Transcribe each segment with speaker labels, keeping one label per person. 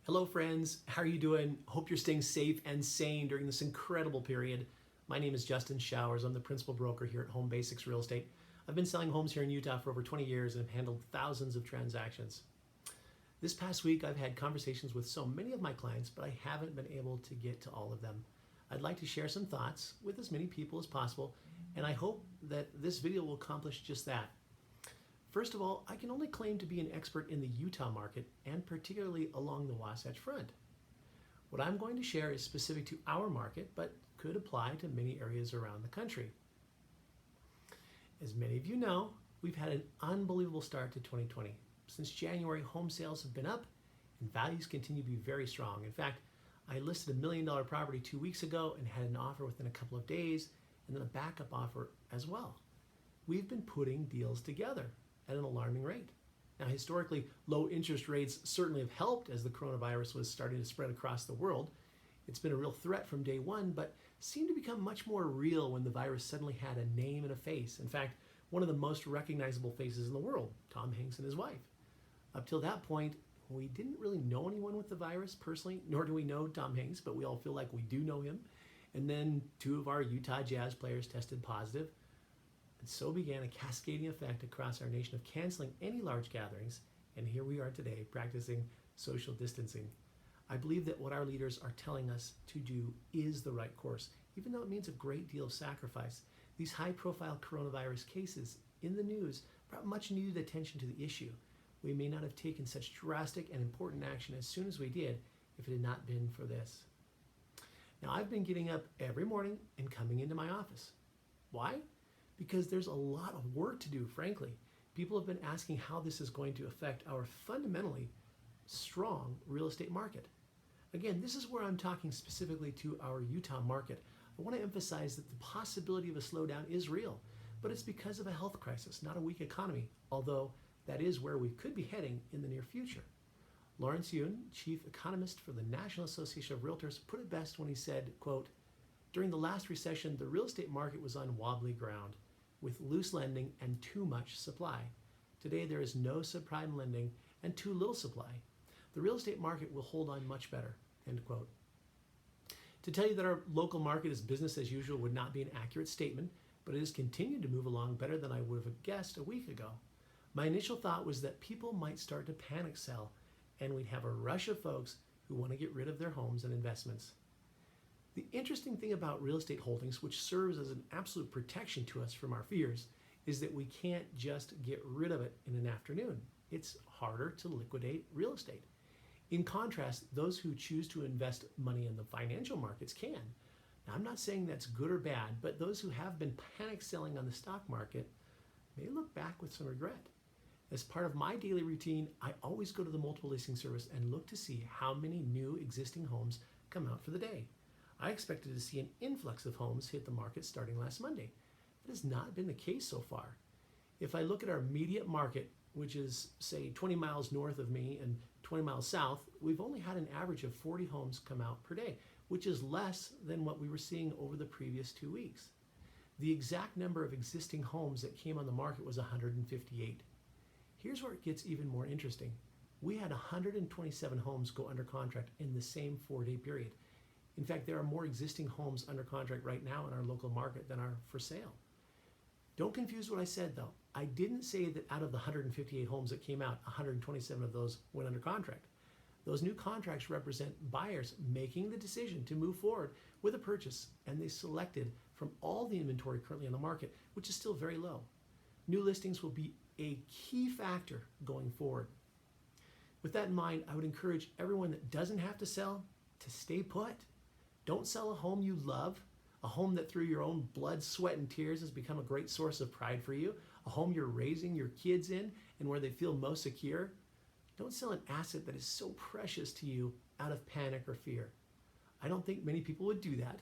Speaker 1: Hello friends, how are you doing? Hope you're staying safe and sane during this incredible period. My name is Justin Showers. I'm the principal broker here at Home Basics Real Estate. I've been selling homes here in Utah for over 20 years and have handled thousands of transactions. This past week I've had conversations with so many of my clients, but I haven't been able to get to all of them. I'd like to share some thoughts with as many people as possible, and I hope that this video will accomplish just that. First of all, I can only claim to be an expert in the Utah market and particularly along the Wasatch Front. What I'm going to share is specific to our market, but could apply to many areas around the country. As many of you know, we've had an unbelievable start to 2020. Since January, home sales have been up and values continue to be very strong. In fact, I listed $1 million property 2 weeks ago and had an offer within a couple of days and then a backup offer as well. We've been putting deals together at an alarming rate. Now, historically, low interest rates certainly have helped as the coronavirus was starting to spread across the world. It's been a real threat from day one, but seemed to become much more real when the virus suddenly had a name and a face. In fact, one of the most recognizable faces in the world, Tom Hanks and his wife. Up till that point, we didn't really know anyone with the virus personally, nor do we know Tom Hanks, but we all feel like we do know him. And then 2 of our Utah Jazz players tested positive. And so began a cascading effect across our nation of canceling any large gatherings, and here we are today practicing social distancing. I believe that what our leaders are telling us to do is the right course, even though it means a great deal of sacrifice. These high-profile coronavirus cases in the news brought much needed attention to the issue. We may not have taken such drastic and important action as soon as we did if it had not been for this. Now, I've been getting up every morning and coming into my office. Why? Because there's a lot of work to do, frankly. People have been asking how this is going to affect our fundamentally strong real estate market. Again, this is where I'm talking specifically to our Utah market. I want to emphasize that the possibility of a slowdown is real, but it's because of a health crisis, not a weak economy, although that is where we could be heading in the near future. Lawrence Yun, chief economist for the National Association of Realtors, put it best when he said, quote, "During the last recession, the real estate market was on wobbly ground, with loose lending and too much supply. Today, there is no subprime lending and too little supply. The real estate market will hold on much better," end quote. To tell you that our local market is business as usual would not be an accurate statement, but it has continued to move along better than I would have guessed a week ago. My initial thought was that people might start to panic sell, and we'd have a rush of folks who want to get rid of their homes and investments. The interesting thing about real estate holdings, which serves as an absolute protection to us from our fears, is that we can't just get rid of it in an afternoon. It's harder to liquidate real estate. In contrast, those who choose to invest money in the financial markets can. Now, I'm not saying that's good or bad, but those who have been panic selling on the stock market may look back with some regret. As part of my daily routine, I always go to the multiple listing service and look to see how many new existing homes come out for the day. I expected to see an influx of homes hit the market starting last Monday. That has not been the case so far. If I look at our immediate market, which is, say, 20 miles north of me and 20 miles south, we've only had an average of 40 homes come out per day, which is less than what we were seeing over the previous 2 weeks. The exact number of existing homes that came on the market was 158. Here's where it gets even more interesting. We had 127 homes go under contract in the same 4-day period. In fact, there are more existing homes under contract right now in our local market than are for sale. Don't confuse what I said, though. I didn't say that out of the 158 homes that came out, 127 of those went under contract. Those new contracts represent buyers making the decision to move forward with a purchase, and they selected from all the inventory currently on the market, which is still very low. New listings will be a key factor going forward. With that in mind, I would encourage everyone that doesn't have to sell to stay put. Don't sell a home you love, a home that through your own blood, sweat, and tears has become a great source of pride for you, a home you're raising your kids in and where they feel most secure. Don't sell an asset that is so precious to you out of panic or fear. I don't think many people would do that.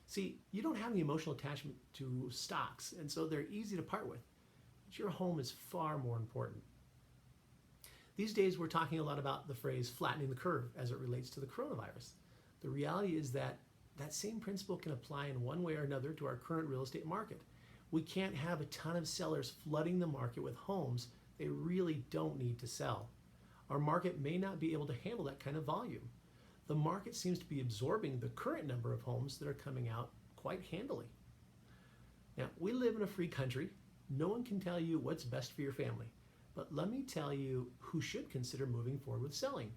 Speaker 1: See, you don't have any emotional attachment to stocks, and so they're easy to part with. But your home is far more important. These days, we're talking a lot about the phrase flattening the curve as it relates to the coronavirus. The reality is that that same principle can apply in one way or another to our current real estate market. We can't have a ton of sellers flooding the market with homes they really don't need to sell. Our market may not be able to handle that kind of volume. The market seems to be absorbing the current number of homes that are coming out quite handily. Now, we live in a free country. No one can tell you what's best for your family. But let me tell you who should consider moving forward with selling.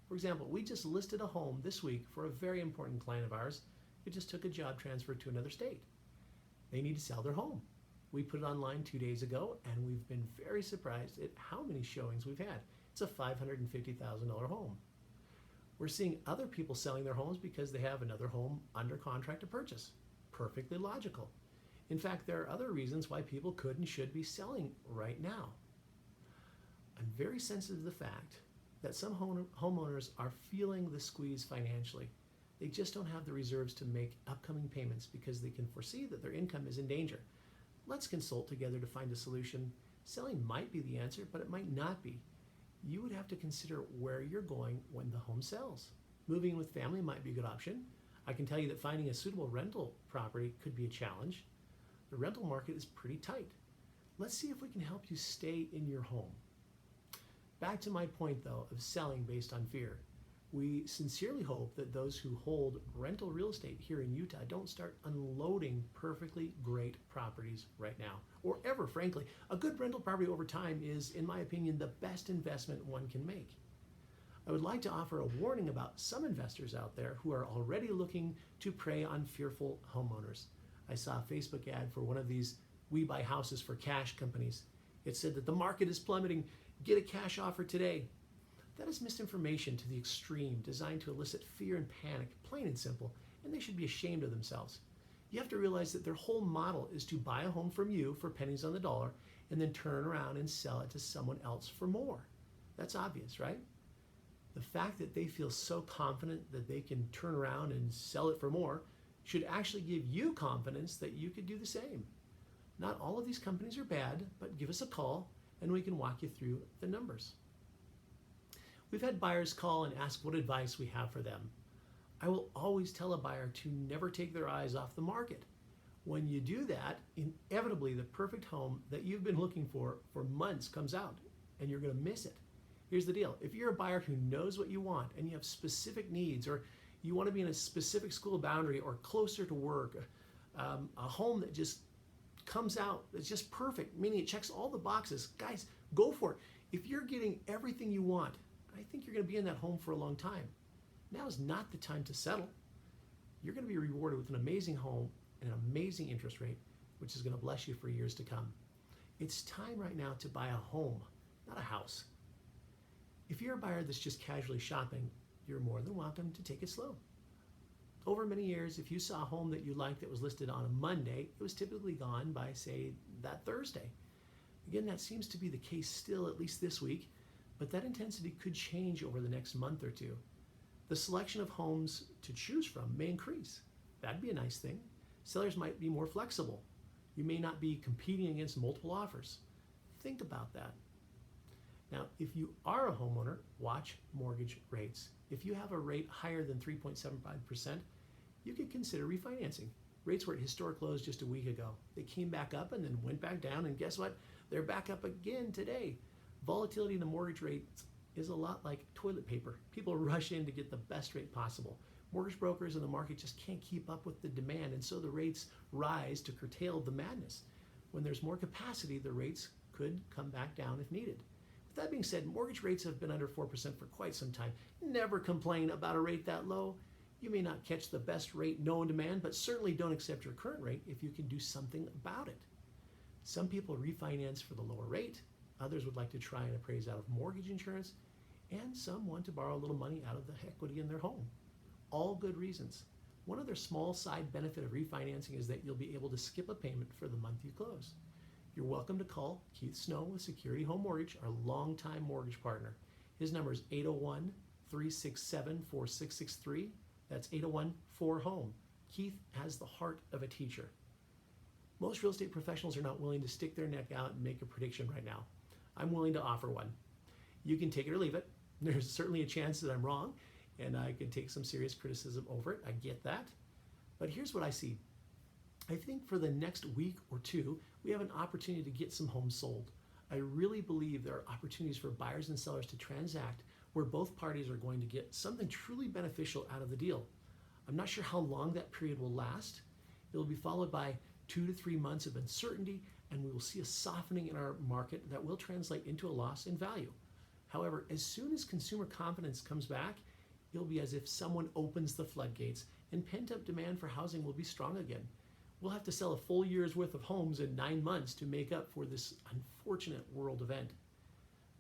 Speaker 1: For example, we just listed a home this week for a very important client of ours who just took a job transfer to another state. They need to sell their home. We put it online 2 days ago, and we've been very surprised at how many showings we've had. It's a $550,000 home. We're seeing other people selling their homes because they have another home under contract to purchase. Perfectly logical. In fact, there are other reasons why people could and should be selling right now. I'm very sensitive to the fact that some homeowners are feeling the squeeze financially. They just don't have the reserves to make upcoming payments because they can foresee that their income is in danger. Let's consult together to find a solution. Selling might be the answer, but it might not be. You would have to consider where you're going when the home sells. Moving in with family might be a good option. I can tell you that finding a suitable rental property could be a challenge. The rental market is pretty tight. Let's see if we can help you stay in your home. Back to my point, though, of selling based on fear. We sincerely hope that those who hold rental real estate here in Utah don't start unloading perfectly great properties right now, or ever, frankly. A good rental property over time is, in my opinion, the best investment one can make. I would like to offer a warning about some investors out there who are already looking to prey on fearful homeowners. I saw a Facebook ad for one of these we buy houses for cash companies. It said that the market is plummeting. Get a cash offer today. That is misinformation to the extreme, designed to elicit fear and panic, plain and simple, and they should be ashamed of themselves. You have to realize that their whole model is to buy a home from you for pennies on the dollar and then turn around and sell it to someone else for more. That's obvious, right? The fact that they feel so confident that they can turn around and sell it for more should actually give you confidence that you could do the same. Not all of these companies are bad, but give us a call and we can walk you through the numbers. We've had buyers call and ask what advice we have for them. I will always tell a buyer to never take their eyes off the market. When you do that, inevitably the perfect home that you've been looking for months comes out and you're going to miss it. Here's the deal. If you're a buyer who knows what you want and you have specific needs, or you want to be in a specific school boundary or closer to work, a home that just comes out, it's just perfect, meaning it checks all the boxes, guys, go for it. If you're getting everything you want, I think you're going to be in that home for a long time. Now is not the time to settle. You're going to be rewarded with an amazing home and an amazing interest rate, which is going to bless you for years to come. It's time right now to buy a home, not a house. If you're a buyer that's just casually shopping, you're more than welcome to take it slow. Over many years, if you saw a home that you liked that was listed on a Monday, it was typically gone by, say, that Thursday. Again, that seems to be the case still, at least this week, but that intensity could change over the next month or two. The selection of homes to choose from may increase. That'd be a nice thing. Sellers might be more flexible. You may not be competing against multiple offers. Think about that. Now, if you are a homeowner, watch mortgage rates. If you have a rate higher than 3.75%, you could consider refinancing. Rates were at historic lows just a week ago. They came back up and then went back down, and guess what? They're back up again today. Volatility in the mortgage rates is a lot like toilet paper. People rush in to get the best rate possible. Mortgage brokers in the market just can't keep up with the demand, and so the rates rise to curtail the madness. When there's more capacity, the rates could come back down if needed. With that being said, mortgage rates have been under 4% for quite some time. Never complain about a rate that low. You may not catch the best rate known to man, but certainly don't accept your current rate if you can do something about it. Some people refinance for the lower rate. Others would like to try and appraise out of mortgage insurance, and some want to borrow a little money out of the equity in their home. All good reasons. One other small side benefit of refinancing is that you'll be able to skip a payment for the month you close. You're welcome to call Keith Snow with Security Home Mortgage, our longtime mortgage partner. His number is 801-367-4663. That's 801-4HOME. Keith has the heart of a teacher. Most real estate professionals are not willing to stick their neck out and make a prediction right now. I'm willing to offer one. You can take it or leave it. There's certainly a chance that I'm wrong, and I could take some serious criticism over it. I get that. But here's what I see. I think for the next week or two, we have an opportunity to get some homes sold. I really believe there are opportunities for buyers and sellers to transact where both parties are going to get something truly beneficial out of the deal. I'm not sure how long that period will last. It will be followed by 2 to 3 months of uncertainty, and we will see a softening in our market that will translate into a loss in value. However, as soon as consumer confidence comes back, it'll be as if someone opens the floodgates and pent-up demand for housing will be strong again. We'll have to sell a full year's worth of homes in 9 months to make up for this unfortunate world event.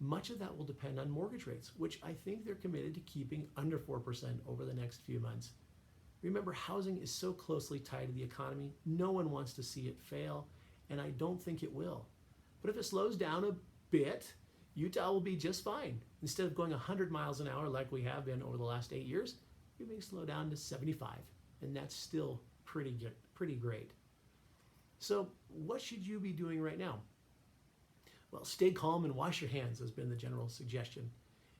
Speaker 1: Much of that will depend on mortgage rates, which I think they're committed to keeping under 4% over the next few months. Remember, housing is so closely tied to the economy, no one wants to see it fail, and I don't think it will. But if it slows down a bit, Utah will be just fine. Instead of going 100 miles an hour like we have been over the last 8 years, we may slow down to 75, and that's still pretty great. So what should you be doing right now? Well, stay calm and wash your hands has been the general suggestion.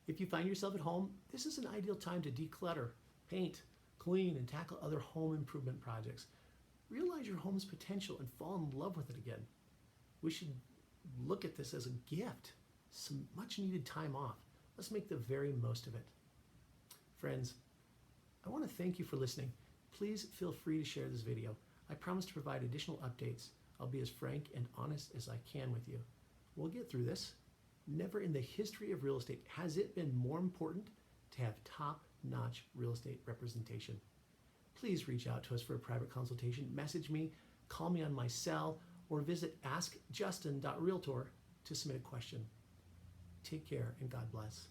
Speaker 1: If you find yourself at home, this is an ideal time to declutter, paint, clean, and tackle other home improvement projects. Realize your home's potential and fall in love with it again. We should look at this as a gift, some much needed time off. Let's make the very most of it. Friends, I want to thank you for listening. Please feel free to share this video. I promise to provide additional updates. I'll be as frank and honest as I can with you. We'll get through this. Never in the history of real estate has it been more important to have top-notch real estate representation. Please reach out to us for a private consultation. Message me, call me on my cell, or visit AskJustin.Realtor to submit a question. Take care and God bless.